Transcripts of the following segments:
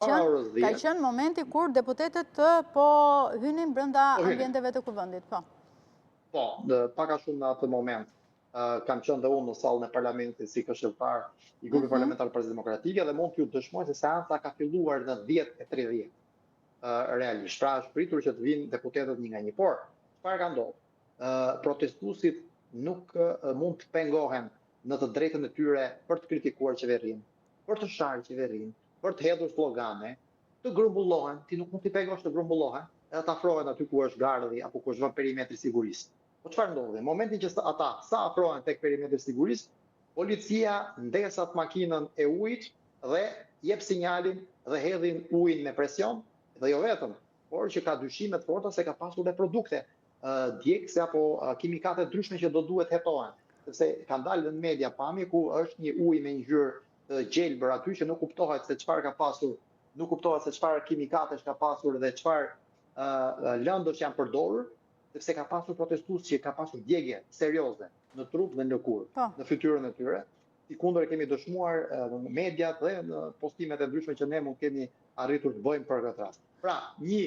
Ka qenë momenti kur deputetët po hynin brenda ambienteve të kuvendit, po. Po, paka shumë në atë moment kam qenë dhe unë në sallën e parlamentit si këshilltar i grupit parlamentar Partisë Demokratike dhe mund t'ju dëshmoj se seanca ka filluar në 10:30 realisht. Pra është pritur që të vinë deputetët një nga një. Por, çfarë ka ndodhur? Protestuesit nuk mund të pengohen në të drejtën e tyre për të kritikuar qeverinë, për të sharë qeverinë, për të hedhur slogane, të grumbullohen, ti nuk mund t'i pengosh të grumbullohen, edhe të afrohen aty ku është gardhi apo ku është vend perimetri sigurisë. Po çfarë ndodhi? Në momentin që ata sa afrohen tek perimetri sigurisë, policia ndesat makinën e ujit dhe jep sinjalin dhe hedhin ujin me presion, dhe jo vetëm, por që ka dyshime të forta se ka pasur dhe produkte djegëse apo kimikate ndryshme që do duhet hetohen, sepse ka dalë në media pamje ku është një ujë me ngjyrë të gjelbër aty që nuk kuptohet se çfarë ka pasur, nuk kuptohet se çfarë kimikatesh ka pasur dhe çfarë lëndësh janë përdorur, sepse ka pasur protestues që ka pasur djegje serioze në trup dhe në lëkurë, në fytyrën e tyre. Sikundër kemi dëshmuar në mediat dhe në postimet e ndryshme që ne mund kemi arritur të bëjmë për këtë rast. Pra, një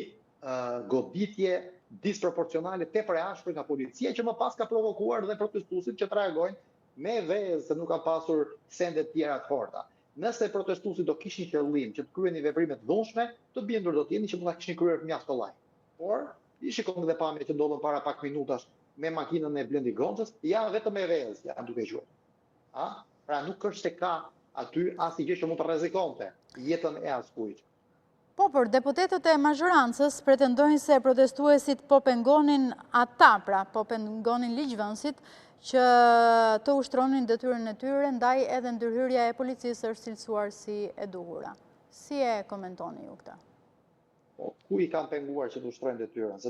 goditje disproporcionale tepër e ashpër nga policia që më pas ka provokuar dhe protestuesit që të reagojnë me vezë se nuk ka pasur sende të tjera të forta. Nëse protestuesit do kishin qëllim që të kryenin veprime të dhunshme, të bindur do të jeni që mund ta kishin kryer mjaft kollaj. Por i shikon dhe pamje që ndodhen para pak minutash me makinën e Blendi Goncës, ja vetëm e vezë janë duke qenë. Pra nuk është se ka aty asnjë gjë që mund të rrezikonte jetën e askujt. Po, por deputetët e mazhorancës pretendojnë se protestuesit po pengonin ata, pra po pengonin ligjvënësit që të ushtronin detyrën e tyre, ndaj edhe ndërhyrja e policisë është cilësuar si e duhura. Si e komentoni ju këtë? Po, ku i kanë penguar që të ushtrojnë detyrën?